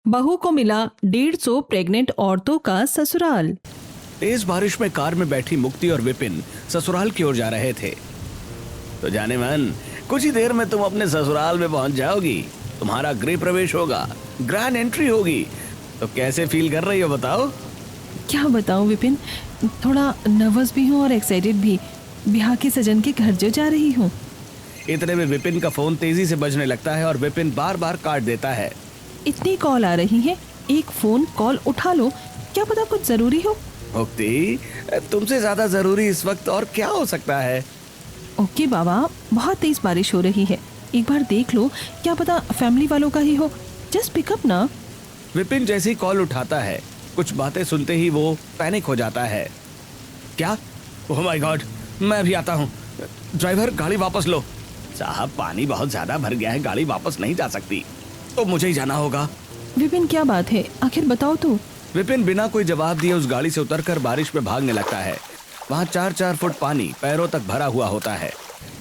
बहू को मिला 150 प्रेग्नेंट औरतों का ससुराल। तेज बारिश में कार में बैठी मुक्ति और विपिन ससुराल की ओर जा रहे थे। तो जाने मन, कुछ ही देर में तुम अपने ससुराल में पहुंच जाओगी। तुम्हारा गृह प्रवेश होगा, ग्रैंड एंट्री होगी। तो कैसे फील कर रही हो बताओ? क्या बताऊं विपिन, थोड़ा नर्वस भी हूँ और एक्साइटेड भी। ब्याह के सजन के घर जो जा रही हूँ। इतने में विपिन का फोन तेजी से बजने लगता है और विपिन बार बार काट देता है। इतनी कॉल आ रही है, एक फोन कॉल उठा लो, क्या पता कुछ जरूरी हो। मुक्ति, तुमसे ज्यादा जरूरी इस वक्त और क्या हो सकता है? ओके बाबा, बहुत तेज बारिश हो रही है, एक बार देख लो, क्या पता फैमिली वालों का ही हो। जस्ट पिकअप ना। विपिन जैसे ही कॉल उठाता है, कुछ बातें सुनते ही वो पैनिक हो जाता है। क्या? ओह माय गॉड, मैं अभी आता हूँ। ड्राइवर, गाड़ी वापस लो। साहब, पानी बहुत ज्यादा भर गया है, गाड़ी वापस नहीं जा सकती, तो मुझे ही जाना होगा। विपिन क्या बात है, आखिर बताओ तो। विपिन बिना कोई जवाब दिए उस गाड़ी से उतरकर बारिश में भागने लगता है। वहाँ 4-4 फुट पानी पैरों तक भरा हुआ होता है।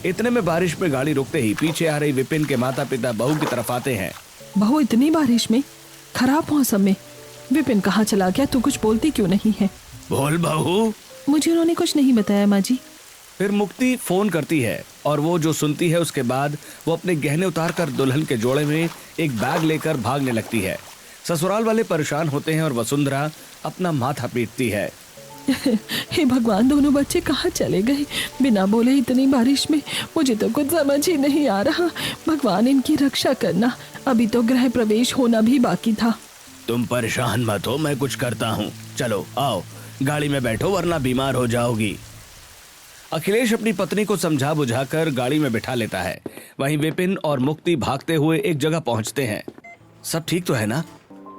इतने में बारिश में गाड़ी रुकते ही पीछे आ रही विपिन के माता पिता बहू की तरफ आते हैं। बहू, इतनी बारिश में, खराब मौसम में विपिन कहाँ चला गया? तू कुछ बोलती क्यों नहीं है? बोल बहू। मुझे उन्होंने कुछ नहीं बताया माँ जी। फिर मुक्ति फोन करती है और वो जो सुनती है उसके बाद वो अपने गहने उतारकर दुल्हन के जोड़े में एक बैग लेकर भागने लगती है। ससुराल वाले परेशान होते हैं और वसुंधरा अपना माथा पीटती है। हे भगवान, दोनों बच्चे कहाँ चले गए बिना बोले इतनी बारिश में? मुझे तो कुछ समझ ही नहीं आ रहा। भगवान, इनकी रक्षा करना। अभी तो गृह प्रवेश होना भी बाकी था। तुम परेशान मत हो, मैं कुछ करता हूँ। चलो आओ, गाड़ी में बैठो वरना बीमार हो जाओगी। अखिलेश अपनी पत्नी को समझा बुझाकर गाड़ी में बिठा लेता है। वहीं विपिन और मुक्ति भागते हुए एक जगह पहुंचते हैं। सब ठीक तो है ना?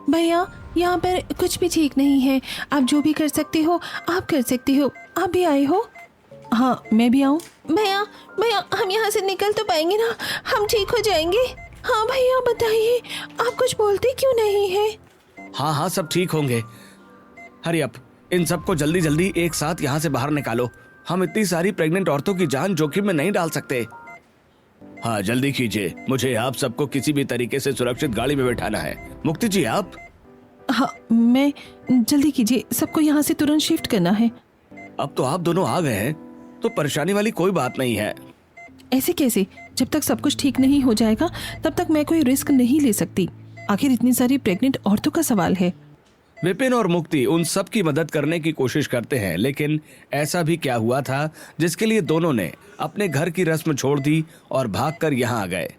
भैया, यहाँ पर कुछ भी ठीक नहीं है। आप जो भी कर सकते हो आप कर सकते हो। आप भी आए हो? हाँ, मैं भी आऊँ? भैया भैया, हम यहाँ से निकल तो पाएंगे ना? हम ठीक हो जाएंगे? हाँ भैया बताइए, आप कुछ बोलते क्यों नहीं है? हाँ हाँ, सब ठीक होंगे। हरी अप, इन सबको जल्दी जल्दी एक साथ यहाँ से बाहर निकालो। हम इतनी सारी प्रेग्नेंट औरतों की जान जोखिम में नहीं डाल सकते। हाँ जल्दी कीजिए, मुझे आप सबको किसी भी तरीके से सुरक्षित गाड़ी में बैठाना है। मुक्ति जी आप? हाँ, मैं। जल्दी कीजिए, सबको यहाँ से तुरंत शिफ्ट करना है। अब तो आप दोनों आ गए हैं तो परेशानी वाली कोई बात नहीं है। ऐसे कैसे? जब तक सब कुछ ठीक नहीं हो जाएगा तब तक मैं कोई रिस्क नहीं ले सकती। आखिर इतनी सारी प्रेग्नेंट औरतों का सवाल है। विपिन और मुक्ति उन सब की मदद करने की कोशिश करते हैं, लेकिन ऐसा भी क्या हुआ था जिसके लिए दोनों ने अपने घर की रस्म छोड़ दी और भागकर यहाँ आ गए।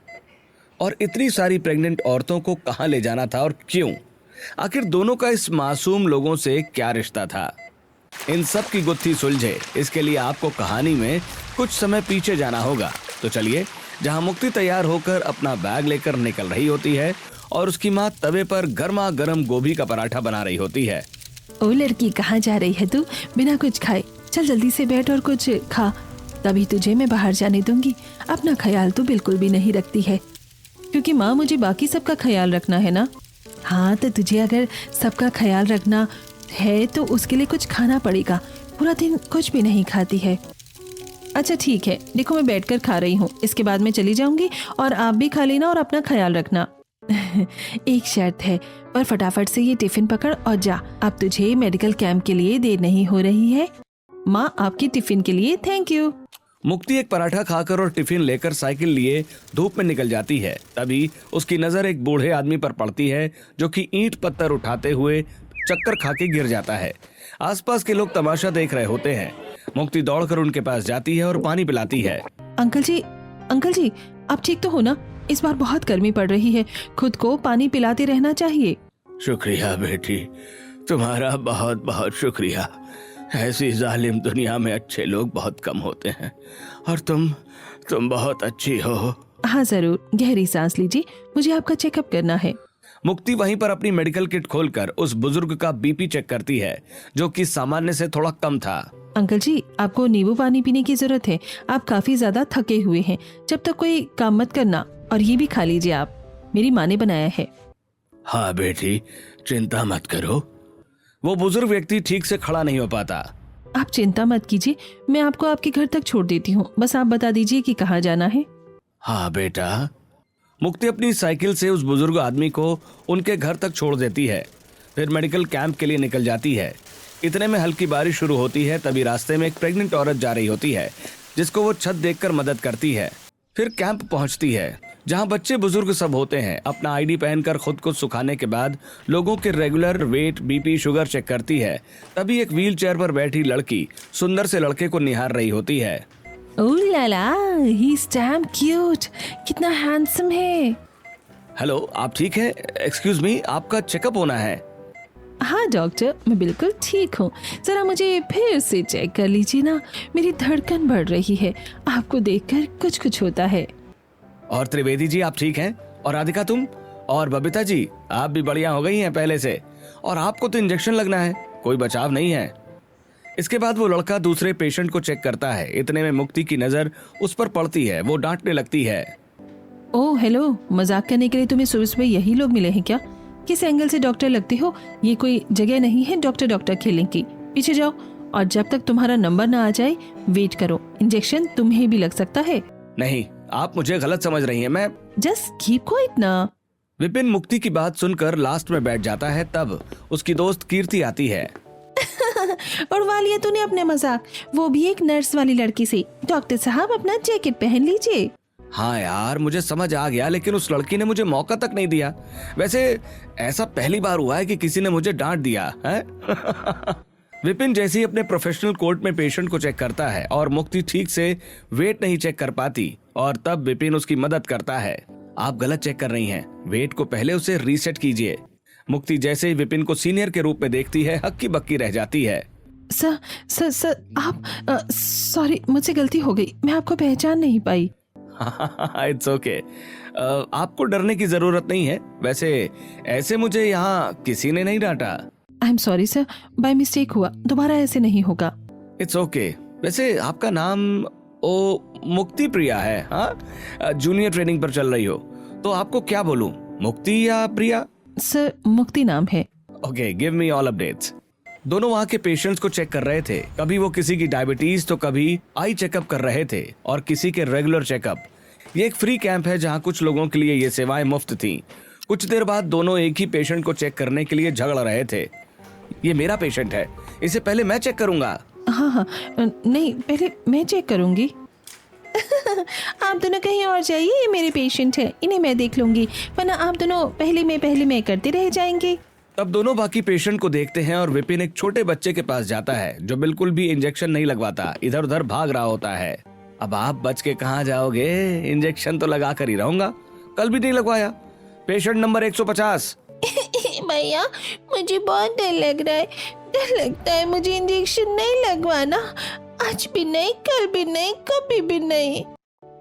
और इतनी सारी प्रेग्नेंट औरतों को कहाँ ले जाना था और क्यों? आखिर दोनों का इस मासूम लोगों से क्या रिश्ता था? इन सब की गुत्थी सुलझे इसके लिए आपको कहानी में कुछ समय पीछे जाना होगा। तो चलिए, जहाँ मुक्ति तैयार होकर अपना बैग लेकर निकल रही होती है और उसकी माँ तवे पर गर्मा गर्म गोभी का पराठा बना रही होती है। ओ लड़की, कहाँ जा रही है तू बिना कुछ खाए? चल जल्दी से बैठ और कुछ खा, तभी तुझे मैं बाहर जाने दूंगी। अपना ख्याल तो बिल्कुल भी नहीं रखती है, क्योंकि माँ मुझे बाकी सबका ख्याल रखना है ना। हाँ, तो तुझे अगर सबका ख्याल रखना है तो उसके लिए कुछ खाना पड़ेगा। पूरा दिन कुछ भी नहीं खाती है। अच्छा ठीक है, देखो मैं बैठकर खा रही हूँ, इसके बाद मैं चली जाऊंगी और आप भी खा लेना और अपना ख्याल रखना। एक शर्त है, पर फटाफट से ये टिफिन पकड़ और जा। अब तुझे मेडिकल कैंप के लिए देर नहीं हो रही है। माँ आपकी टिफिन के लिए थैंक यू। मुक्ति एक पराठा खाकर और टिफिन लेकर साइकिल लिए धूप में निकल जाती है। तभी उसकी नजर एक बूढ़े आदमी पर पड़ती है जो कि ईंट पत्थर उठाते हुए चक्कर खा के गिर जाता है। आसपास के लोग तमाशा देख रहे होते हैं। मुक्ति दौड़कर उनके पास जाती है और पानी पिलाती है। अंकल जी, आप ठीक तो हो ना? इस बार बहुत गर्मी पड़ रही है, खुद को पानी पिलाते रहना चाहिए। शुक्रिया बेटी, तुम्हारा बहुत बहुत शुक्रिया। ऐसी जालिम दुनिया में अच्छे लोग बहुत कम होते हैं और तुम बहुत अच्छी हो। हाँ जरूर, गहरी सांस लीजिए, मुझे आपका चेकअप करना है। मुक्ति वहीं पर अपनी मेडिकल किट खोलकर उस बुजुर्ग का बीपी चेक करती है, जो कि सामान्य से थोड़ा कम था। अंकल जी, आपको नींबू पानी पीने की जरूरत है। आप काफी ज्यादा थके हुए हैं। जब तक कोई काम मत करना, और ये भी खा लीजिए, आप मेरी माँ ने बनाया है। हाँ बेटी, चिंता मत करो। वो बुजुर्ग व्यक्ति ठीक से खड़ा नहीं हो पाता। आप चिंता मत कीजिए, मैं आपको आपके घर तक छोड़ देती हूँ, बस आप बता दीजिए कि कहाँ जाना है। हाँ बेटा, मुक्ति अपनी साइकिल से उस बुजुर्ग आदमी को उनके घर तक छोड़ देती है, फिर मेडिकल कैंप के लिए निकल जाती है। इतने में हल्की बारिश शुरू होती है। तभी रास्ते में एक प्रेग्नेंट औरत जा रही होती है, जिसको वो छत देखकर मदद करती है। फिर कैंप पहुंचती है, जहां बच्चे बुजुर्ग सब होते हैं। अपना आईडी पहनकर खुद को सुखाने के बाद लोगों के regular weight, BP, sugar check करती है। तभी एक व्हील चेयर पर बैठी लड़की सुंदर से लड़के को निहार रही होती है। ओह लाला, ही इज डैम क्यूट, कितना हैंडसम है। हेलो, आप ठीक है? एक्सक्यूज मी, आपका चेकअप होना है। हाँ डॉक्टर, मैं बिल्कुल ठीक हूँ। जरा मुझे फिर से चेक कर लीजिए ना, मेरी धड़कन बढ़ रही है। आपको देखकर कुछ कुछ होता है। और त्रिवेदी जी, आप ठीक हैं? और राधिका तुम? और बबीता जी, आप भी बढ़िया हो गई हैं पहले से। और आपको तो इंजेक्शन लगना है, कोई बचाव नहीं है। इसके बाद वो लड़का दूसरे पेशेंट को चेक करता है। इतने में मुक्ति की नजर उस पर पड़ती है। वो डांटने लगती है। ओह हेलो, मजाक करने के लिए तुम्हें सुबह सुबह यही लोग मिले हैं क्या? किस एंगल से डॉक्टर लगते हो? ये कोई जगह नहीं है डॉक्टर खेलने की। पीछे जाओ, और जब तक तुम्हारा नंबर ना आ जाए वेट करो। इंजेक्शन तुम्हें भी लग सकता है। नहीं, आप मुझे गलत समझ रही हैं। मैं जस्ट कीप क्वाइट ना। विपिन मुक्ति की बात सुनकर लास्ट में बैठ जाता है। तब उसकी दोस्त कीर्ति आती है। और वालिया तूने अपने मजाक, वो भी एक नर्स वाली लड़की से। डॉक्टर साहब अपना जैकेट पहन लीजिए। हाँ यार, मुझे समझ आ गया, लेकिन उस लड़की ने मुझे मौका तक नहीं दिया। वैसे ऐसा पहली बार हुआ है कि किसी ने मुझे डांट दिया है। विपिन जैसे ही अपने प्रोफेशनल कोर्ट में पेशेंट को चेक करता है और मुक्ति ठीक से वेट नहीं चेक कर पाती, और तब विपिन उसकी मदद करता है। आप गलत चेक कर रही हैं, वेट को पहले उसे रीसेट कीजिए। मुक्ति जैसे ही विपिन को सीनियर के रूप में देखती है, हक्की बक्की रह जाती है। सर आप सॉरी, मुझसे गलती हो गई, मैं आपको पहचान नहीं पाई। इट्स ओके, आपको डरने की जरूरत नहीं है। वैसे ऐसे मुझे यहाँ किसी ने नहीं डांटा। I am sorry sir, by mistake हुआ, दोबारा ऐसे नहीं होगा। It's okay. वैसे आपका नाम मुक्ति प्रिया है? हाँ, जूनियर ट्रेनिंग पर चल रही हो, तो आपको क्या बोलूं, मुक्ति या प्रिया? सर मुक्ति नाम है। Okay, give me all updates. दोनों वहाँ के पेशेंट्स को चेक कर रहे थे। कभी वो किसी की डायबिटीज तो कभी आई चेकअप कर रहे थे, और किसी के रेगुलर चेकअप। ये एक फ्री कैंप है जहाँ कुछ लोगों के लिए ये सेवाएं मुफ्त थी। कुछ देर बाद दोनों एक ही पेशेंट को चेक करने के लिए झगड़ रहे थे। ये मेरा पेशेंट है, इसे पहले मैं चेक करूंगा। हाँ, नहीं, पहले मैं चेक करूंगी। आप दोनों कहीं और जाइए, ये मेरे पेशेंट है, इन्हें मैं देख लूंगी, वरना आप दोनों पहले मैं करते रह जाएंगे। तब दोनों बाकी पेशेंट को देखते हैं और विपिन एक छोटे बच्चे के पास जाता है, जो बिल्कुल भी इंजेक्शन नहीं लगवाता, इधर उधर भाग रहा होता है। अब आप बच के कहाँ जाओगे, इंजेक्शन तो लगा कर ही रहूंगा, कल भी नहीं लगवाया। Patient number 150। भैया, मुझे बहुत डर लग रहा है, डर लगता है मुझे इंजेक्शन नहीं लगवाना, आज भी नहीं, कल भी नहीं, कभी भी नहीं।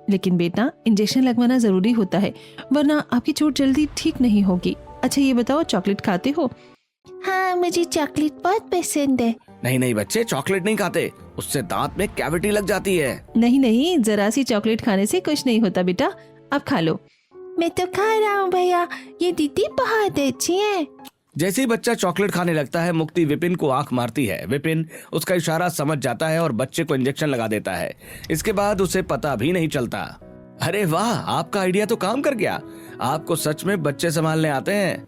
लेकिन बेटा, इंजेक्शन लगवाना जरूरी होता है, वरना आपकी चोट जल्दी ठीक नहीं होगी। अच्छा ये बताओ, चॉकलेट खाते हो? हाँ, मुझे चॉकलेट बहुत पसंद है। नहीं बच्चे, चॉकलेट नहीं खाते, उससे दांत में कैविटी लग जाती है। नहीं, जरा सी चॉकलेट खाने से कुछ नहीं होता बेटा, आप खा लो। मैं तो खा रहा हूँ भैया, ये दीदी बहुत अच्छी है। जैसे ही बच्चा चॉकलेट खाने लगता है, मुक्ति विपिन को आंख मारती है। विपिन उसका इशारा समझ जाता है और बच्चे को इंजेक्शन लगा देता है। इसके बाद उसे पता भी नहीं चलता। अरे वाह, आपका आइडिया तो काम कर गया, आपको सच में बच्चे संभालने आते हैं।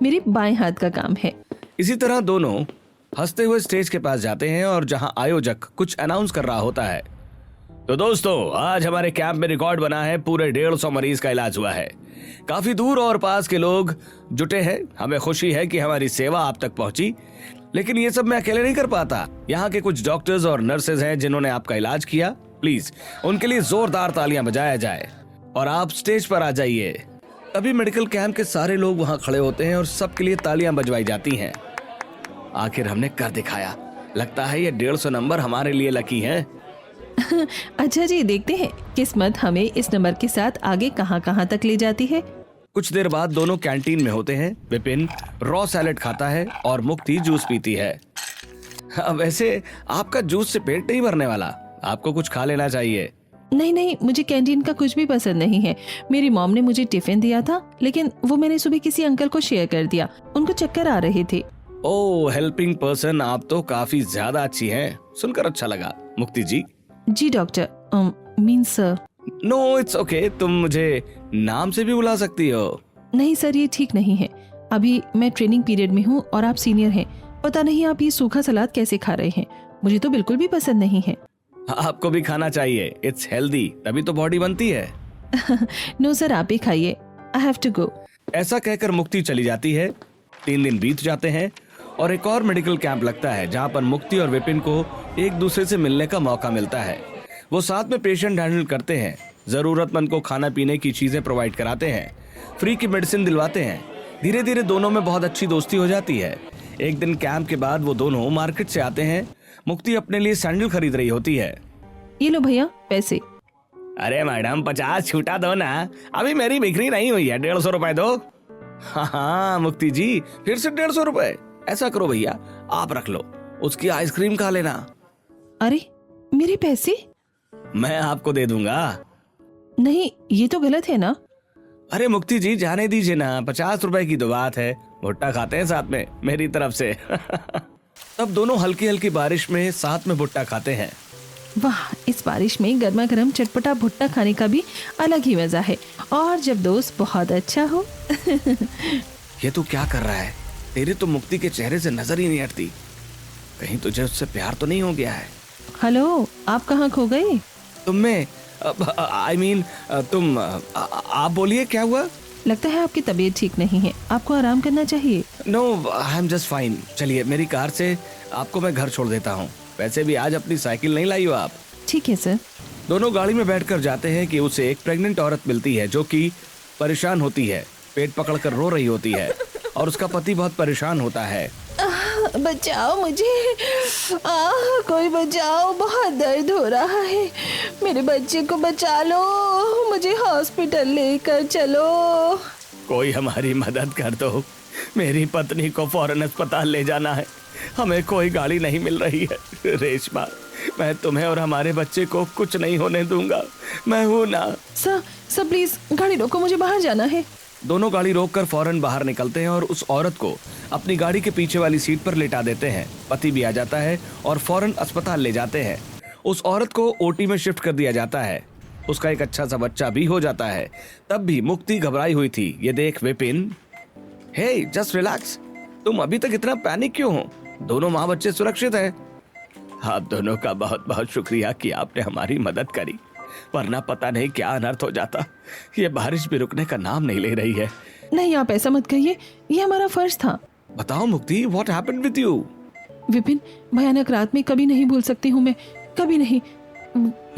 मेरे बाएं हाथ का काम है। इसी तरह दोनों हंसते हुए स्टेज के पास जाते हैं, और जहां आयोजक कुछ अनाउंस कर रहा होता है। तो दोस्तों, आज हमारे कैंप में रिकॉर्ड बना है, पूरे 150 मरीज का इलाज हुआ है। काफी दूर और पास के लोग जुटे हैं। हमें खुशी है कि हमारी सेवा आप तक पहुंची, लेकिन ये सब मैं अकेले नहीं कर पाता। यहाँ के कुछ डॉक्टर्स और नर्सेज हैं जिन्होंने आपका इलाज किया। प्लीज उनके लिए जोरदार तालियां बजाया जाए, और आप स्टेज पर आ जाइए। तभी मेडिकल कैंप के सारे लोग वहां खड़े होते हैं और सबके लिए तालियां बजवाई जाती हैं। आखिर हमने कर दिखाया, लगता है ये 150 नंबर हमारे लिए लकी है। अच्छा जी, देखते हैं किस्मत हमें इस नंबर के साथ आगे कहां तक ले जाती है। कुछ देर बाद दोनों कैंटीन में होते हैं। विपिन रॉ सैलेड खाता है और मुक्ति जूस पीती है। वैसे आपका जूस से पेट नहीं भरने वाला, आपको कुछ खा लेना चाहिए। नहीं, मुझे कैंटीन का कुछ भी पसंद नहीं है। मेरी मॉम ने मुझे टिफिन दिया था, लेकिन वो मैंने सुबह किसी अंकल को शेयर कर दिया, उनको चक्कर आ रहे थे। ओह, हेल्पिंग पर्सन, आप तो काफी ज्यादा अच्छी हैं, सुनकर अच्छा लगा। मुक्ति जी। जी doctor, mean sir. No it's okay, तुम मुझे नाम से भी बुला सकती हो। नहीं सर, ये ठीक नहीं है। अभी मैं ट्रेनिंग पीरियड में हूँ और आप सीनियर हैं। पता नहीं आप ये सूखा सलाद कैसे खा रहे हैं, मुझे तो बिल्कुल भी पसंद नहीं है। आपको भी खाना चाहिए, इट्स हेल्दी, तभी तो बॉडी बनती है। नो सर, आप ही खाइए, आई हैव टू गो। ऐसा कहकर मुक्ति चली जाती है। 3 दिन बीत जाते हैं और एक और मेडिकल कैंप लगता है जहां पर मुक्ति और विपिन को एक दूसरे से मिलने का मौका मिलता है। वो साथ में पेशेंट हैंडल करते हैं, जरूरतमंद को खाना पीने की चीजें प्रोवाइड कराते हैं, फ्री की मेडिसिन दिलवाते हैं। धीरे धीरे दोनों में बहुत अच्छी दोस्ती हो जाती है। एक दिन कैंप के बाद वो दोनों मार्केट से आते हैं। मुक्ति अपने लिए सैंडल खरीद रही होती है। ये लो भैया पैसे। अरे मैडम 50 छूटा दो ना, अभी मेरी बिक्री नहीं हुई है, 150 रुपए दो। हाँ मुक्ति जी, फिर से 150 रुपए। ऐसा करो भैया, आप रख लो, उसकी आइसक्रीम खा लेना। अरे मेरे पैसे? मैं आपको दे दूंगा। नहीं, ये तो गलत है ना। अरे मुक्ति जी जाने दीजिए ना, 50 रुपए की तो बात है, भुट्टा खाते हैं साथ में मेरी तरफ से। तब दोनों हल्की हल्की बारिश में साथ में भुट्टा खाते हैं। वाह, इस बारिश में गर्मा गर्म चटपटा भुट्टा खाने का भी अलग ही मजा है, और जब दोस्त बहुत अच्छा हो। ये तू क्या कर रहा है? तेरी तो मुक्ति के चेहरे से नजर ही नहीं हटती, कहीं तुझे उससे प्यार तो नहीं हो गया है? हेलो, आप कहाँ खो गए? तुम में आई मीन तुम आप बोलिए, क्या हुआ? लगता है आपकी तबीयत ठीक नहीं है, आपको आराम करना चाहिए। No I am just fine. चलिए मेरी कार से आपको मैं घर छोड़ देता हूँ। वैसे भी आज अपनी साइकिल नहीं लाई हो आप। ठीक है सर। दोनों गाड़ी में बैठकर जाते हैं कि उसे एक प्रेग्नेंट औरत मिलती है जो कि परेशान होती है, पेट पकड़कर रो रही होती है और उसका पति बहुत परेशान होता है। बचाओ मुझे, कोई बचाओ, बहुत दर्द हो रहा है, मेरे बच्चे को बचा लो, मुझे हॉस्पिटल लेकर चलो। कोई हमारी मदद कर दो, मेरी पत्नी को फौरन अस्पताल ले जाना है, हमें कोई गाड़ी नहीं मिल रही है। रेशमा, मैं तुम्हें और हमारे बच्चे को कुछ नहीं होने दूंगा, मैं हूं ना। सर प्लीज गाड़ी रोको, मुझे बाहर जाना है। दोनों गाड़ी रोककर फौरन बाहर निकलते हैं और उस औरत को अपनी गाड़ी के पीछे वाली सीट पर लेटा देते हैं। पति भी आ जाता है और फौरन अस्पताल ले जाते हैं। उस औरत को ओटी में शिफ्ट कर दिया जाता है। उसका एक अच्छा सा बच्चा भी हो जाता है। तब भी मुक्ति घबराई हुई थी। ये देख विपिन, हे जस्ट रिलैक्स, तुम अभी तक इतना पैनिक क्यों हो? दोनों माँ बच्चे सुरक्षित है। आप दोनों का बहुत बहुत शुक्रिया कि आपने हमारी मदद करी, वरना पता नहीं क्या अनर्थ हो जाता। ये बारिश भी रुकने का नाम नहीं ले रही है। नहीं, आप ऐसा मत कहिए, ये हमारा फर्ज था। बताओ मुक्ति, what happened with you? Vipin, भयानक रात में कभी नहीं भूल सकती हूँ मैं, कभी नहीं।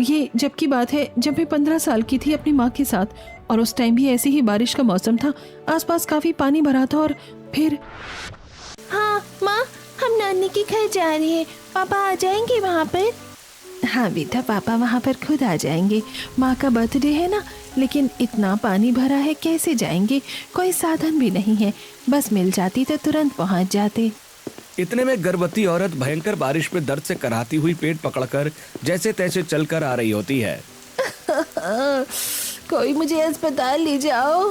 ये जब की बात है, जब मैं 15 साल की थी अपनी माँ के साथ, और उस टाइम भी ऐसी ही बारिश का मौसम था, आसपास काफी पानी भरा था। और फिर हाँ माँ, हम नानी के घर जा रहे हैं, पापा आ जाएंगे वहाँ पर? हाँ बेटा, पापा वहाँ पर खुद आ जाएंगे, माँ का बर्थडे है ना। लेकिन इतना पानी भरा है, कैसे जाएंगे? कोई साधन भी नहीं है, बस मिल जाती तो तुरंत पहुँच जाते। इतने में गर्भवती औरत भयंकर बारिश में दर्द से कराहती हुई पेट पकड़कर जैसे तैसे चलकर आ रही होती है। कोई मुझे अस्पताल ले जाओ,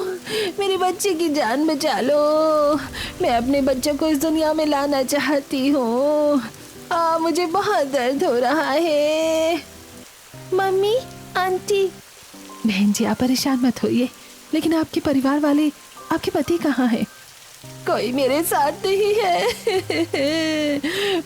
मेरे बच्चे की जान बचा लो, मैं अपने बच्चों को इस दुनिया में लाना चाहती हूँ। मुझे बहुत दर्द हो रहा है। Mummy, aunty. बहन जी, आप परेशान मत होइए, लेकिन आपके परिवार वाले, आपके पति कहाँ हैं? कोई मेरे साथ नहीं है।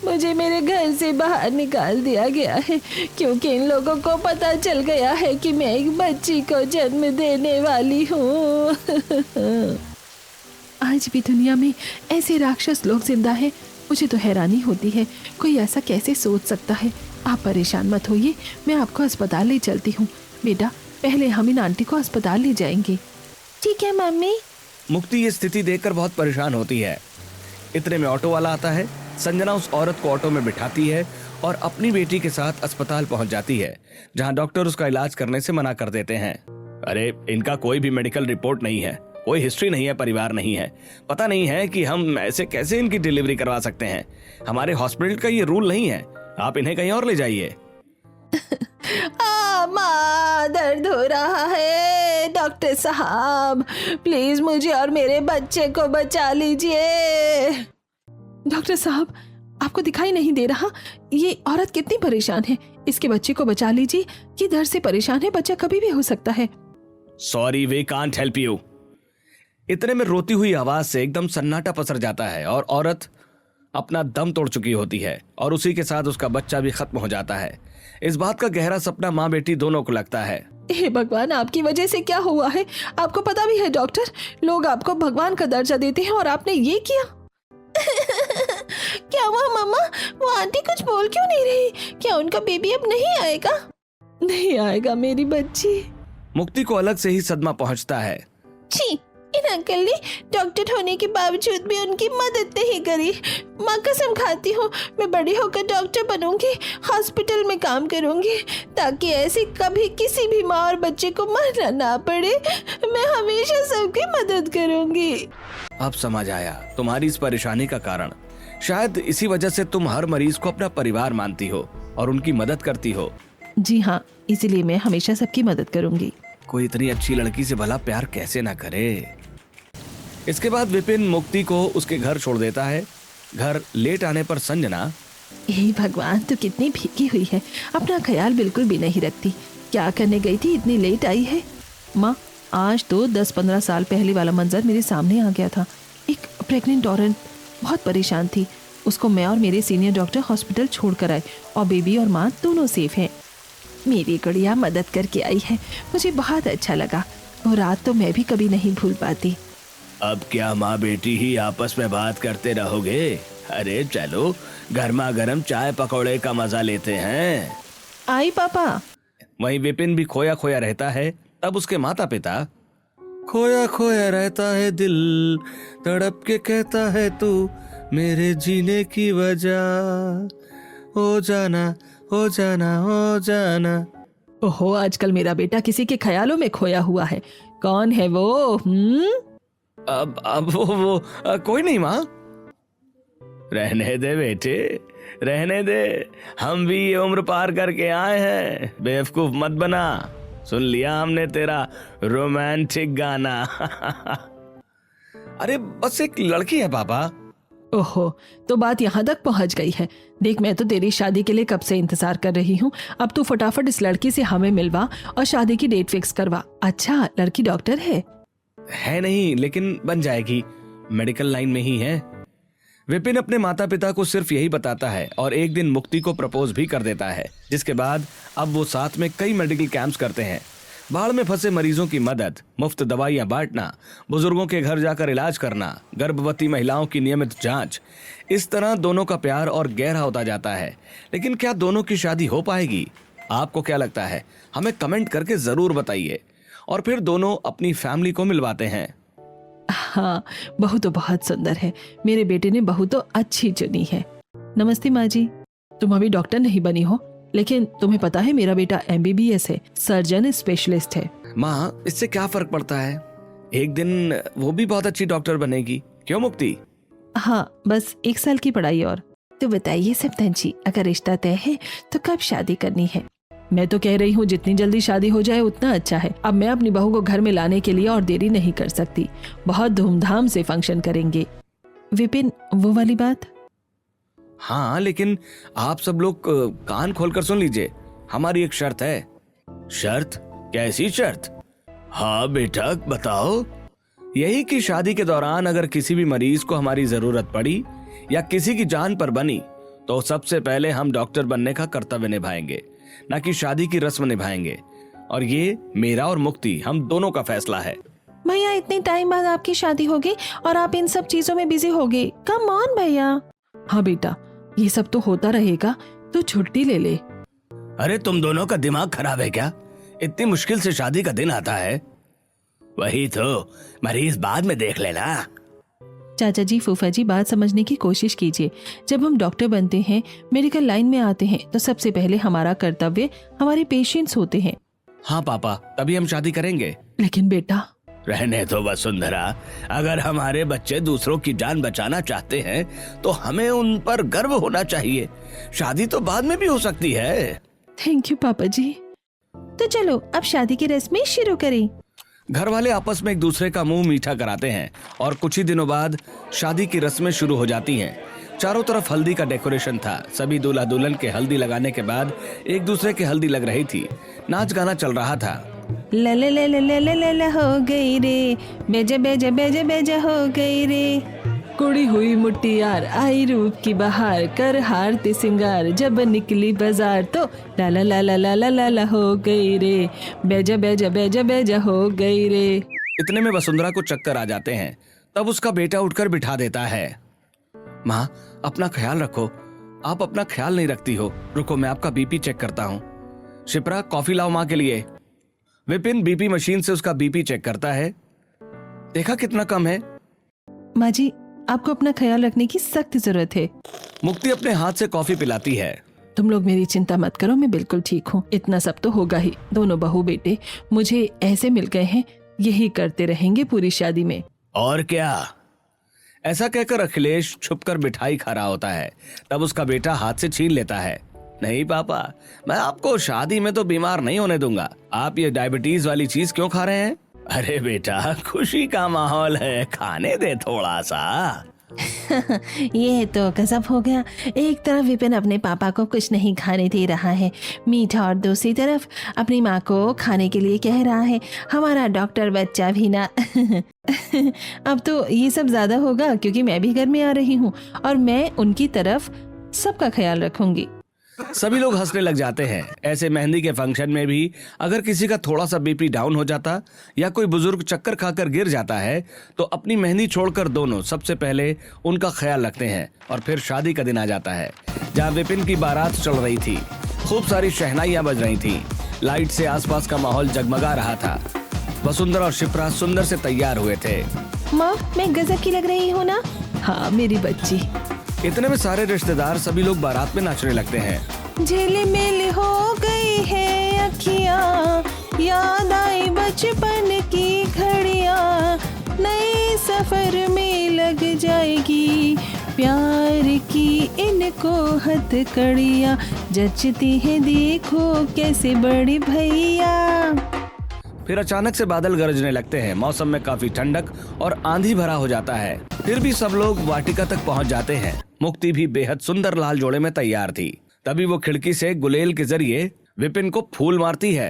मुझे मेरे घर से बाहर निकाल दिया गया है, क्योंकि इन लोगों को पता चल गया है कि मैं एक बच्ची को जन्म देने वाली हूँ। आज भी दुनिया में ऐसे राक्षस लोग जिंदा हैं, मुझे तो हैरानी होती है, कोई ऐसा कैसे सोच सकता है। आप परेशान मत होइए, मैं आपको अस्पताल ले चलती हूँ। बेटा, पहले हम इन आंटी को अस्पताल ले जाएंगे। ठीक है मम्मी। मुक्ति ये स्थिति देखकर बहुत परेशान होती है। इतने में ऑटो वाला आता है। संजना उस औरत को ऑटो में बिठाती है और अपनी बेटी के साथ अस्पताल पहुंच जाती है, जहां डॉक्टर उसका इलाज करने से मना कर देते हैं। अरे इनका कोई भी मेडिकल रिपोर्ट नहीं है, कोई हिस्ट्री नहीं है, परिवार नहीं है, पता नहीं है कि हम ऐसे कैसे इनकी डिलीवरी करवा सकते हैं। हमारे हॉस्पिटल का ये रूल नहीं है, आप इन्हें कहीं और ले जाइए। माँ, दर्द हो रहा है, डॉक्टर साहब प्लीज मुझे और मेरे बच्चे को बचा लीजिए। डॉक्टर साहब, आपको दिखाई नहीं दे रहा? ये औरत कितनी परेशान है। इसके बच्चे को बचा लीजिए, ये दर्द से परेशान है, बच्चा कभी भी हो सकता है। Sorry, we can't help you. इतने में रोती हुई आवाज से एकदम सन्नाटा पसर जाता है और औरत अपना दम तोड़ चुकी होती है और उसी के साथ उसका बच्चा भी खत्म हो जाता है। इस बात का गहरा सपना माँ बेटी दोनों को लगता है। हे भगवान, आपकी वजह से क्या हुआ है? आपको पता भी है डॉक्टर, लोग आपको भगवान का दर्जा देते हैं और आपने ये किया। क्या हुआ मम्मा? वो आंटी कुछ बोल क्यों नहीं रही? क्या उनका बेबी अब नहीं आएगा? नहीं आएगा मेरी बच्ची। मुक्ति को अलग से ही सदमा पहुंचता है। छी, इन अंकल ने डॉक्टर होने के बावजूद भी उनकी मदद नहीं करी। माँ कसम खाती हूँ, मैं बड़ी होकर डॉक्टर बनूंगी, हॉस्पिटल में काम करूंगी, ताकि ऐसे कभी किसी भी माँ और बच्चे को मरना ना पड़े। मैं हमेशा सबकी मदद करूंगी। अब समझ आया तुम्हारी इस परेशानी का कारण। शायद इसी वजह से तुम हर मरीज को अपना परिवार मानती हो और उनकी मदद करती हो। जी हाँ, इसीलिए मैं हमेशा सबकी मदद करूंगी। कोई इतनी अच्छी लड़की से भला प्यार कैसे ना करे। इसके बाद विपिन मुक्ति को उसके घर छोड़ देता है। घर लेट आने पर संजना, हे भगवान, तो कितनी भीगी हुई है, अपना ख्याल बिल्कुल भी नहीं रखती। क्या करने गई थी, इतनी लेट आई है? माँ, आज तो 10-15 साल पहले वाला मंजर मेरे सामने आ गया था। एक प्रेग्नेंट औरत बहुत परेशान थी, उसको मैं और मेरे सीनियर डॉक्टर हॉस्पिटल छोड़ कर आए और बेबी और माँ दोनों सेफ हैं। मेरी गुड़िया मदद करके आई है, मुझे बहुत अच्छा लगा। वो रात तो मैं भी कभी नहीं भूल पाती। अब क्या माँ बेटी ही आपस में बात करते रहोगे? अरे चलो गर्मा गर्म चाय पकौड़े का मजा लेते हैं। आई पापा। वहीं विपिन भी खोया खोया रहता है। तब उसके माता पिता, खोया खोया रहता है दिल, तड़प के कहता है तू मेरे जीने की वजह, हो जाना हो जाना हो जाना। ओहो, आजकल मेरा बेटा किसी के ख्यालों में खोया हुआ है। कौन है वो? अब वो कोई नहीं माँ। रहने दे बेटे, रहने दे, हम भी ये उम्र पार करके आए हैं, बेवकूफ मत बना। सुन लिया हमने तेरा रोमांटिक गाना। अरे बस एक लड़की है पापा। ओहो, तो बात यहाँ तक पहुँच गई है। देख, मैं तो तेरी शादी के लिए कब से इंतजार कर रही हूँ। अब तू फटाफट इस लड़की से हमें मिलवा और शादी की डेट फिक्स करवा। अच्छा, लड़की डॉक्टर है? है नहीं, लेकिन बन जाएगी, मेडिकल लाइन में ही है। विपिन अपने माता पिता को सिर्फ यही बताता है और एक दिन मुक्ति को प्रपोज भी कर देता है, जिसके बाद अब वो साथ में कई मेडिकल कैंप्स करते हैं। बाढ़ में फंसे मरीजों की मदद, मुफ्त दवाइयां बांटना, बुजुर्गों के घर जाकर इलाज करना, गर्भवती महिलाओं की नियमित जांच। इस तरह दोनों का प्यार और गहरा होता जाता है। लेकिन क्या दोनों की शादी हो पाएगी? आपको क्या लगता है? हमें कमेंट करके जरूर बताइए। और फिर दोनों अपनी फैमिली को मिलवाते हैं। हाँ, बहू तो बहुत सुंदर है। मेरे बेटे ने बहू तो अच्छी चुनी है। नमस्ते माँ जी। तुम अभी डॉक्टर नहीं बनी हो, लेकिन तुम्हें पता है मेरा बेटा MBBS है, सर्जन स्पेशलिस्ट है। माँ, इससे क्या फर्क पड़ता है? एक दिन वो भी बहुत अच्छी डॉक्टर बनेगी, क्यों मुक्ति? हाँ, बस 1 साल की पढ़ाई और। तो बताइए सप्तन जी, अगर रिश्ता तय है तो कब शादी करनी है? मैं तो कह रही हूँ जितनी जल्दी शादी हो जाए उतना अच्छा है। अब मैं अपनी बहू को घर में लाने के लिए और देरी नहीं कर सकती। बहुत धूमधाम से फंक्शन करेंगे। विपिन, वो वाली बात? हाँ, लेकिन आप सब लोग कान खोलकर सुन लीजिए। हमारी एक शर्त है। शर्त? कैसी शर्त? हाँ बेटा, बताओ। यही कि शादी के दौरान अगर किसी भी मरीज को हमारी जरूरत पड़ी या किसी की जान पर बनी, तो सबसे पहले हम डॉक्टर बनने का कर्तव्य निभाएंगे, ना कि शादी की रस्म निभाएंगे। और ये मेरा और मुक्ति, हम दोनों का फैसला है। भैया, इतने टाइम बाद आपकी शादी होगी और आप इन सब चीजों में बिजी होगे। कम ऑन भैया। हाँ बेटा, ये सब तो होता रहेगा, तो छुट्टी ले ले। अरे तुम दोनों का दिमाग खराब है क्या? इतनी मुश्किल से शादी का दिन आता है। वही तो, मरीज बाद में देख लेना। चाचा जी, फूफा जी, बात समझने की कोशिश कीजिए। जब हम डॉक्टर बनते हैं, मेडिकल लाइन में आते हैं, तो सबसे पहले हमारा कर्तव्य हमारे पेशेंट्स होते हैं। हाँ पापा, तभी हम शादी करेंगे। लेकिन बेटा, रहने दो वसुंधरा। अगर हमारे बच्चे दूसरों की जान बचाना चाहते हैं तो हमें उन पर गर्व होना चाहिए। शादी तो बाद में भी हो सकती है। थैंक यू पापा जी। तो चलो अब शादी की रस्में शुरू करें। घर वाले आपस में एक दूसरे का मुंह मीठा कराते हैं और कुछ ही दिनों बाद शादी की रस्में शुरू हो जाती हैं। चारों तरफ हल्दी का डेकोरेशन था। सभी दूल्हा दुल्हन के हल्दी लगाने के बाद एक दूसरे के हल्दी लग रही थी। नाच गाना चल रहा था। ला ला ला ला ला ला ला हो गई रे, बेजा बेजा बेजा बेजा हो गई रे। कुड़ी हुई मुट्टियार, आई रूप की बहार, कर हार ते सिंगार, जब निकली बाजार तो ला ला ला ला ला ला ला ला हो गई रे, बेजा बेजा बेजा बेजा हो गई रे। इतने में वसुंधरा को चक्कर आ जाते हैं। तब उसका बेटा उठकर बिठा देता है। माँ, अपना ख्याल रखो। आप अपना ख्याल नहीं रखती हो। रुको, मैं आपका बीपी चेक करता हूँ। शिप्रा, कॉफी लाओ माँ के लिए। विपिन बीपी मशीन से उसका बीपी चेक करता है। देखा कितना कम है। माँ जी, आपको अपना ख्याल रखने की सख्त जरूरत है। मुक्ति अपने हाथ से कॉफी पिलाती है। तुम लोग मेरी चिंता मत करो, मैं बिल्कुल ठीक हूँ। इतना सब तो होगा ही। दोनों बहू बेटे मुझे ऐसे मिल गए हैं, यही करते रहेंगे पूरी शादी में। और क्या। ऐसा कहकर अखिलेश छुपकर मिठाई खा रहा होता है। तब उसका बेटा हाथ से छीन लेता है। नहीं पापा, मैं आपको शादी में तो बीमार नहीं होने दूंगा। आप ये डायबिटीज वाली चीज क्यों खा रहे हैं? अरे बेटा, खुशी का माहौल है, खाने दे थोड़ा सा। ये तो गजब हो गया। एक तरफ विपिन अपने पापा को कुछ नहीं खाने दे रहा है मीठा, और दूसरी तरफ अपनी माँ को खाने के लिए कह रहा है। हमारा डॉक्टर बच्चा भी ना। अब तो ये सब ज्यादा होगा, क्योंकि मैं भी घर में आ रही हूँ और मैं उनकी तरफ सबका ख्याल रखूंगी। सभी लोग हंसने लग जाते हैं। ऐसे मेहंदी के फंक्शन में भी अगर किसी का थोड़ा सा बीपी डाउन हो जाता या कोई बुजुर्ग चक्कर खाकर गिर जाता है तो अपनी मेहंदी छोड़कर दोनों सबसे पहले उनका ख्याल रखते हैं। और फिर शादी का दिन आ जाता है, जहाँ विपिन की बारात चल रही थी। खूब सारी शहनाइयां बज रही थी। लाइट से आसपास का माहौल जगमगा रहा था। वसुंधरा और शिप्रा सुंदर से तैयार हुए थे। माँ, मैं गजब की लग रही हूँ ना? हाँ मेरी बच्ची। इतने में सारे रिश्तेदार, सभी लोग बारात में नाचने लगते हैं। झिलमिल हो गई है अखियाँ, याद आई बचपन की घड़ियाँ, नए सफर में लग जाएगी प्यार की इनको हथकड़ियाँ, जचती है देखो कैसे बड़ी भैया। फिर अचानक से बादल गरजने लगते हैं। मौसम में काफी ठंडक और आंधी भरा हो जाता है। फिर भी सब लोग वाटिका तक पहुंच जाते हैं। मुक्ति भी बेहद सुंदर लाल जोड़े में तैयार थी। तभी वो खिड़की से गुलेल के जरिए विपिन को फूल मारती है।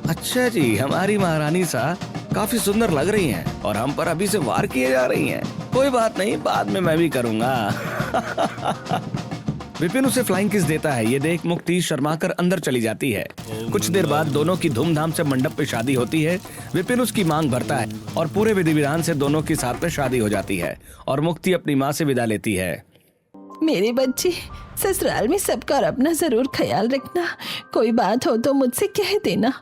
अच्छा जी, हमारी महारानी सा काफी सुंदर लग रही हैं और हम पर अभी से वार किए जा रही हैं। कोई बात नहीं, बाद में मैं भी करूंगा। विपिन उसे फ्लाइंग किस देता है। ये देख मुक्ति शर्माकर अंदर चली जाती है। कुछ देर बाद दोनों की धूमधाम से मंडप पे शादी होती है। विपिन उसकी मांग भरता है और पूरे विधि विधान से दोनों की साथ में शादी हो जाती है और मुक्ति अपनी माँ से विदा लेती है। मेरे बच्चे, ससुराल में सबका और अपना जरूर ख्याल रखना। कोई बात हो तो मुझसे कह देना।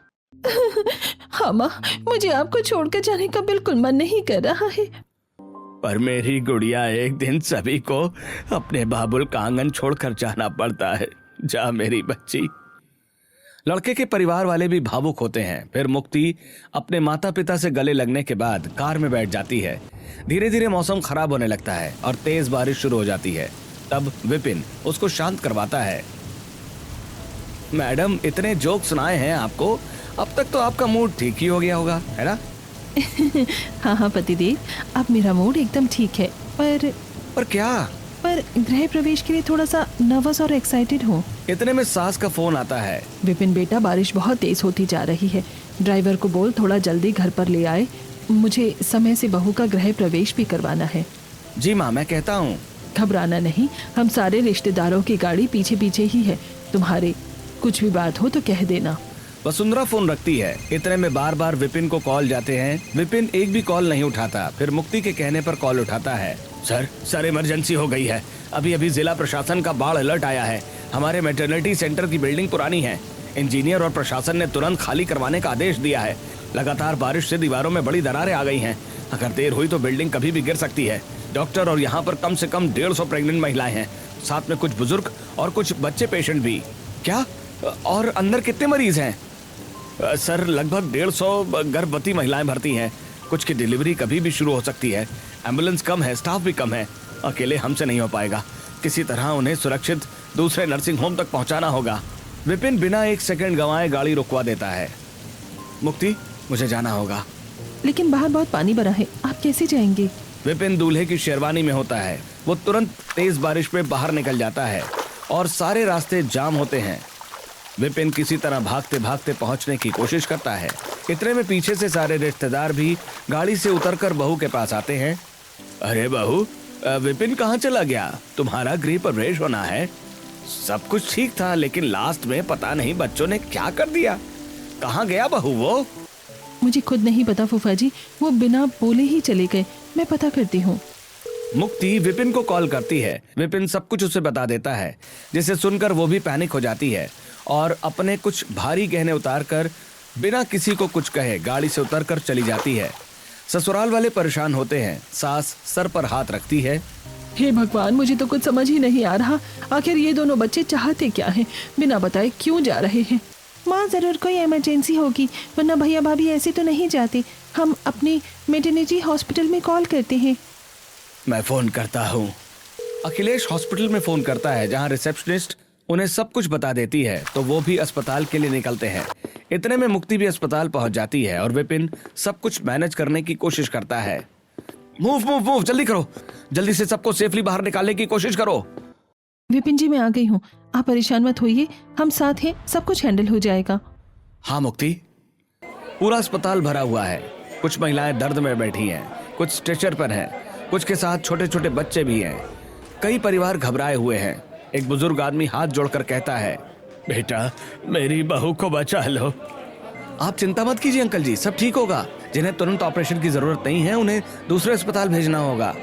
हाँ माँ, मुझे आपको छोड़कर जाने का बिल्कुल मन नहीं कर रहा है। पर मेरी गुड़िया, एक दिन सभी को अपने बाबुल का आंगन छोड़कर जाना पड़ता है। जा मेरी बच्ची। लड़के के परिवार वाले भी भावुक होते हैं। फिर मुक्ति अपने माता पिता से गले लगने के बाद कार में बैठ जाती है। धीरे धीरे मौसम खराब होने लगता है और तेज बारिश शुरू हो जाती है। तब विपिन उसको शांत करवाता है। मैडम, इतने जोक सुनाए हैं आपको, अब तक तो आपका मूड ठीक ही हो गया होगा, है ना? हाँ हाँ पतिदेव, अब मेरा मूड एकदम ठीक है। पर क्या? पर गृह प्रवेश के लिए थोड़ा सा नर्वस और एक्साइटेड हूँ। इतने में सास का फोन आता है। विपिन बेटा, बारिश बहुत तेज होती जा रही है। ड्राइवर को बोल थोड़ा जल्दी घर पर ले आए। मुझे समय से बहू का गृह प्रवेश भी करवाना है। जी माँ, मैं कहता हूँ। घबराना नहीं, हम सारे रिश्तेदारों की गाड़ी पीछे पीछे ही है तुम्हारे। कुछ भी बात हो तो कह देना। वसुंधरा फोन रखती है। इतने में बार बार विपिन को कॉल जाते हैं। विपिन एक भी कॉल नहीं उठाता। फिर मुक्ति के कहने पर कॉल उठाता है। सर इमरजेंसी हो गई है। अभी अभी जिला प्रशासन का बाढ़ अलर्ट आया है। हमारे मैटरनिटी सेंटर की बिल्डिंग पुरानी है। इंजीनियर और प्रशासन ने तुरंत खाली करवाने का आदेश दिया है। लगातार बारिश से दीवारों में बड़ी दरारें आ गई हैं। अगर देर हुई तो बिल्डिंग कभी भी गिर सकती है। डॉक्टर और यहाँ पर कम से कम 150 प्रेग्नेंट महिलाएं हैं, साथ में कुछ बुजुर्ग और कुछ बच्चे पेशेंट भी। क्या? और अंदर कितने मरीज हैं? सर, लगभग 150 गर्भवती महिलाएं भर्ती हैं। कुछ की डिलीवरी कभी भी शुरू हो सकती है। एम्बुलेंस कम है, स्टाफ भी कम है। अकेले हमसे नहीं हो पाएगा। किसी तरह उन्हें सुरक्षित दूसरे नर्सिंग होम तक पहुंचाना होगा। विपिन बिना एक सेकंड गंवाए गाड़ी रुकवा देता है। मुक्ति, मुझे जाना होगा। लेकिन बाहर बहुत पानी भरा है, आप कैसे जाएंगे? विपिन दूल्हे की शेरवानी में होता है। वो तुरंत तेज बारिश में बाहर निकल जाता है और सारे रास्ते जाम होते हैं। विपिन किसी तरह भागते भागते पहुंचने की कोशिश करता है। इतने में पीछे से सारे रिश्तेदार भी गाड़ी से उतरकर बहू के पास आते हैं। अरे बहू, विपिन कहाँ चला गया? तुम्हारा गृह प्रवेश होना है। सब कुछ ठीक था, लेकिन लास्ट में पता नहीं बच्चों ने क्या कर दिया। कहाँ गया बहू वो? मुझे खुद नहीं पता फूफा जी, वो बिना बोले ही चले गए। मैं पता करती हूँ। मुक्ति विपिन को कॉल करती है। विपिन सब कुछ उसे बता देता है, जिसे सुनकर वो भी पैनिक हो जाती है और अपने कुछ भारी गहने उतारकर बिना किसी को कुछ कहे गाड़ी से उतरकर चली जाती है। ससुराल वाले परेशान होते हैं। सास सर पर हाथ रखती है। हे भगवान, मुझे तो कुछ समझ ही नहीं आ रहा। आखिर ये दोनों बच्चे चाहते क्या हैं? बिना बताए क्यों जा रहे हैं? माँ, जरूर कोई इमरजेंसी होगी, वरना भैया भाभी ऐसे तो नहीं जाते। हम अपने मेटर्निटी हॉस्पिटल में कॉल करते हैं। मैं फोन करता हूँ। अखिलेश हॉस्पिटल में फोन करता है, जहाँ रिसेप्शनिस्ट उन्हें सब कुछ बता देती है, तो वो भी अस्पताल के लिए निकलते हैं। इतने में मुक्ति भी अस्पताल पहुंच जाती है और विपिन सब कुछ मैनेज करने की कोशिश करता है। मूव मूव मूव, जल्दी करो, जल्दी से सबको सेफली बाहर निकालने की कोशिश करो। विपिन जी, मैं आ गई हूँ, आप परेशान मत होइए, हम साथ हैं, सब कुछ हैंडल हो जाएगा। हाँ मुक्ति। पूरा अस्पताल भरा हुआ है। कुछ महिलाएं दर्द में बैठी हैं, कुछ स्ट्रेचर पर हैं, कुछ के साथ छोटे छोटे बच्चे भी हैं। कई परिवार घबराए हुए हैं। एक बुजुर्ग आदमी हाथ जोड़कर कहता है, बेटा, मेरी बहू को बचा लो। आप चिंता मत कीजिए अंकल जी, सब ठीक होगा। जिन्हें तुरंत ऑपरेशन की जरूरत नहीं है, उन्हें दूसरे अस्पताल भेजना होगा।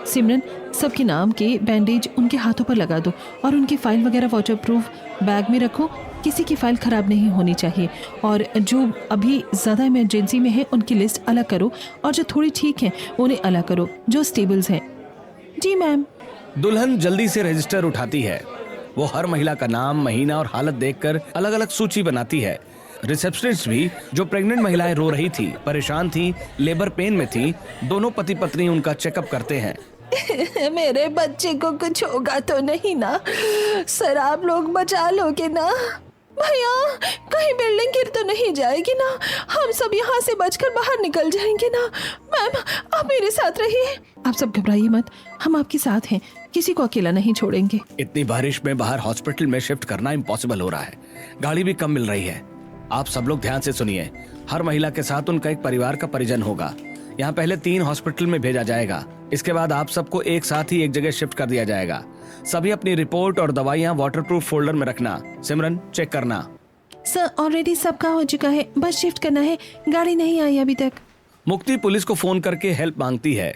सिमरन, सबके नाम के बैंडेज उनके हाथों पर लगा दो और उनकी फाइल वगैरह वाटरप्रूफ बैग में रखो। किसी की फाइल खराब नहीं होनी चाहिए। और जो अभी ज़्यादा इमरजेंसी में है उनकी लिस्ट अलग करो, और जो थोड़ी ठीक है उन्हें अलग करो, जो स्टेबल्स हैं। जी मैम। दुल्हन जल्दी से रजिस्टर उठाती है। वो हर महिला का नाम, महीना और हालत देखकर अलग अलग सूची बनाती है। रिसेप्शनिस्ट भी, जो प्रेग्नेंट महिलाएं रो रही थी, परेशान थी, लेबर पेन में थी, दोनों पति पत्नी उनका चेकअप करते हैं। मेरे बच्चे को कुछ होगा तो नहीं ना? सर, आप लोग बचा लोगे ना? भैया, कहीं बिल्डिंग गिर तो नहीं जाएगी ना? हम सब यहाँ से बचकर बाहर निकल जाएंगे ना? मैम, आप मेरे साथ रहिए। आप सब घबराइए मत, हम आपके साथ हैं, किसी को अकेला नहीं छोड़ेंगे। इतनी बारिश में बाहर हॉस्पिटल में शिफ्ट करना इम्पॉसिबल हो रहा है। गाड़ी भी कम मिल रही है। आप सब लोग ध्यान से सुनिए। हर महिला के साथ उनका एक परिवार का परिजन होगा। यहाँ पहले 3 हॉस्पिटल में भेजा जाएगा। इसके बाद आप सबको एक साथ ही एक जगह शिफ्ट कर दिया जाएगा। सभी अपनी रिपोर्ट और दवाइयाँ वाटरप्रूफ फोल्डर में रखना। सिमरन, चेक करना। सर, ऑलरेडी सबका हो चुका है, बस शिफ्ट करना है। गाड़ी नहीं आई अभी तक। मुक्ति पुलिस को फोन करके हेल्प मांगती है।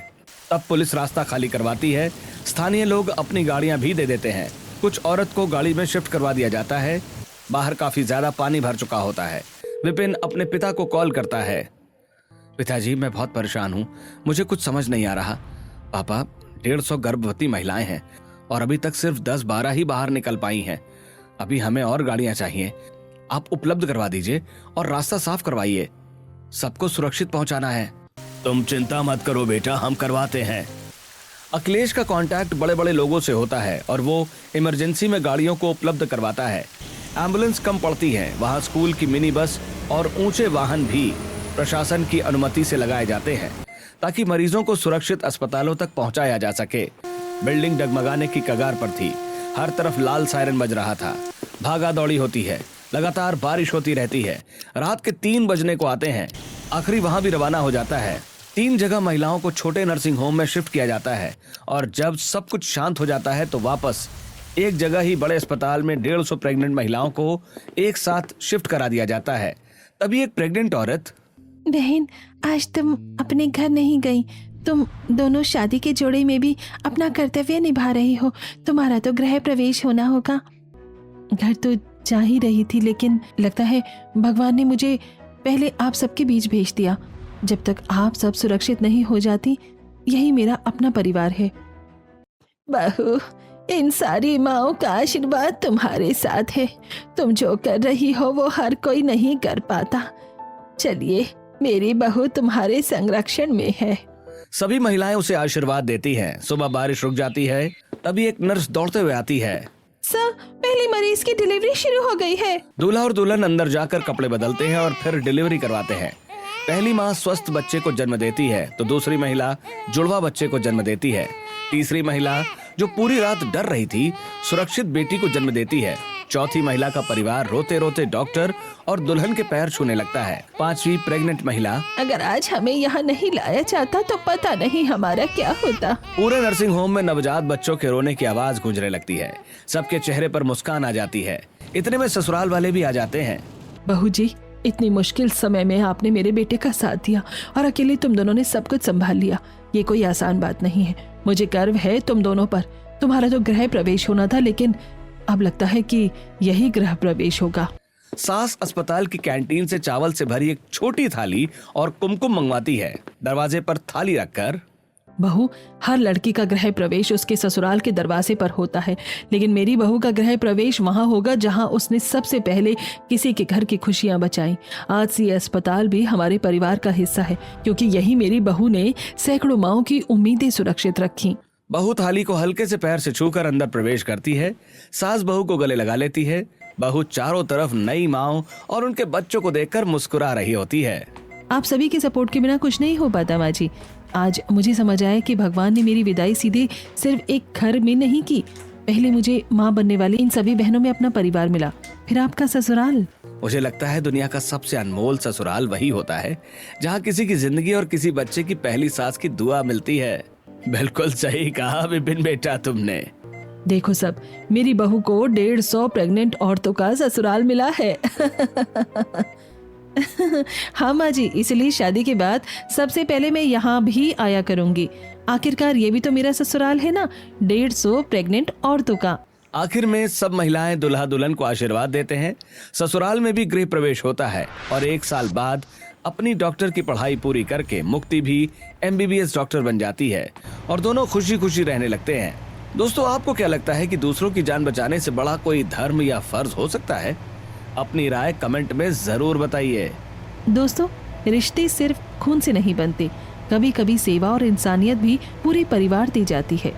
तब पुलिस रास्ता खाली करवाती है। स्थानीय लोग अपनी गाड़ियां भी दे देते हैं। कुछ औरत को गाड़ी में शिफ्ट करवा दिया जाता है। बाहर काफी ज्यादा पानी भर चुका होता है। विपिन अपने पिता को कॉल करता है। पिताजी, मैं बहुत परेशान हूँ, मुझे कुछ समझ नहीं आ रहा। पापा, 150 गर्भवती महिलाएं हैं और अभी तक सिर्फ 10-12 ही बाहर निकल पाई हैं। अभी हमें और गाड़ियां चाहिए। आप उपलब्ध करवा दीजिए और रास्ता साफ करवाइए। सबको सुरक्षित पहुंचाना है। तुम चिंता मत करो बेटा, हम करवाते हैं। अखिलेश का कांटेक्ट बड़े बड़े लोगों से होता है और वो इमरजेंसी में गाड़ियों को उपलब्ध करवाता है। एम्बुलेंस कम पड़ती है, वहाँ स्कूल की मिनी बस और ऊंचे वाहन भी प्रशासन की अनुमति से लगाए जाते हैं, ताकि मरीजों को सुरक्षित अस्पतालों तक पहुंचाया जा सके। बिल्डिंग डगमगाने की कगार पर थी। हर तरफ लाल सायरन बज रहा था। भागा दौड़ी होती है। लगातार बारिश होती रहती है। रात के 3 बजने को आते हैं। आखिरी वहां भी रवाना हो जाता है। 3 जगह महिलाओं को छोटे नर्सिंग होम में शिफ्ट किया जाता है और जब सब कुछ शांत हो जाता है तो वापस एक जगह ही बड़े अस्पताल में 150 प्रेग्नेंट महिलाओं को एक साथ शिफ्ट करा दिया जाता है। तभी एक प्रेग्नेंट औरत, बहन, आज तुम अपने घर नहीं गई। तुम दोनों शादी के जोड़े में भी अपना कर्तव्य निभा रही हो। तुम्हारा तो गृह प्रवेश होना होगा। घर तो जा ही रही थी, लेकिन लगता है भगवान ने मुझे पहले आप सबके बीच भेज दिया। जब तक आप सब सुरक्षित नहीं हो जाती, यही मेरा अपना परिवार है। बहू, इन सारी माँओं का आशीर्वाद तुम्हारे साथ है। तुम जो कर रही हो वो हर कोई नहीं कर पाता। चलिए, मेरी बहू तुम्हारे संरक्षण में है। सभी महिलाएं उसे आशीर्वाद देती हैं। सुबह बारिश रुक जाती है। तभी एक नर्स दौड़ते हुए आती है। सर, पहली मरीज की डिलीवरी शुरू हो गई है। दूल्हा और दुल्हन अंदर जाकर कपड़े बदलते हैं और फिर डिलीवरी करवाते हैं। पहली माँ स्वस्थ बच्चे को जन्म देती है तो दूसरी महिला जुड़वा बच्चे को जन्म देती है। तीसरी महिला जो पूरी रात डर रही थी सुरक्षित बेटी को जन्म देती है। चौथी महिला का परिवार रोते रोते डॉक्टर और दुल्हन के पैर छूने लगता है। पांचवी प्रेग्नेंट महिला, अगर आज हमें यहाँ नहीं लाया जाता तो पता नहीं हमारा क्या होता। पूरे नर्सिंग होम में नवजात बच्चों के रोने की आवाज गूंजने लगती है। सबके चेहरे पर मुस्कान आ जाती है। इतने में ससुराल वाले भी आ जाते हैं। बहू जी, इतनी मुश्किल समय में आपने मेरे बेटे का साथ दिया और अकेले तुम दोनों ने सब कुछ संभाल लिया। ये कोई आसान बात नहीं है। मुझे गर्व है तुम दोनों पर। तुम्हारा तो गृह प्रवेश होना था, लेकिन अब लगता है कि यही गृह प्रवेश होगा। सास अस्पताल की कैंटीन से चावल से भरी एक छोटी थाली और कुमकुम मंगवाती है। दरवाजे पर थाली रखकर, बहू, हर लड़की का गृह प्रवेश उसके ससुराल के दरवाजे पर होता है, लेकिन मेरी बहू का गृह प्रवेश वहां होगा जहां उसने सबसे पहले किसी के घर की खुशियां बचाई। आज से ये अस्पताल भी हमारे परिवार का हिस्सा है, क्योंकि यही मेरी बहू ने सैकड़ों माओं की उम्मीदें सुरक्षित रखी। बहू थाली को हल्के से पैर से छूकर अंदर प्रवेश करती है। सास बहू को गले लगा लेती है। बहू चारों तरफ नई माओ और उनके बच्चों को देखकर मुस्कुरा रही होती है। आप सभी के सपोर्ट के बिना कुछ नहीं हो पाता माँ जी। आज मुझे समझ आया कि भगवान ने मेरी विदाई सीधे सिर्फ एक घर में नहीं की। पहले मुझे माँ बनने वाली इन सभी बहनों में अपना परिवार मिला, फिर आपका ससुराल। मुझे लगता है दुनिया का सबसे अनमोल ससुराल वही होता है जहाँ किसी की जिंदगी और किसी बच्चे की पहली सांस की दुआ मिलती है। बिल्कुल सही कहा विपिन बेटा तुमने। देखो सब, मेरी बहू को 150 प्रेग्नेंट औरतों का ससुराल मिला है। हाँ माँ जी, इसलिए शादी के बाद सबसे पहले मैं यहाँ भी आया करूंगी। आखिरकार ये भी तो मेरा ससुराल है ना, 150 प्रेग्नेंट औरतों का। आखिर में सब महिलाएं दुल्हा दुल्हन को आशीर्वाद देते हैं। ससुराल में भी गृह प्रवेश होता है और 1 साल बाद अपनी डॉक्टर की पढ़ाई पूरी करके मुक्ति भी MBBS डॉक्टर बन जाती है और दोनों खुशी खुशी रहने लगते हैं। दोस्तों, आपको क्या लगता है कि दूसरों की जान बचाने से बड़ा कोई धर्म या फर्ज हो सकता है? अपनी राय कमेंट में जरूर बताइए। दोस्तों, रिश्ते सिर्फ खून से नहीं बनते, कभी कभी सेवा और इंसानियत भी पूरे परिवार दी जाती है।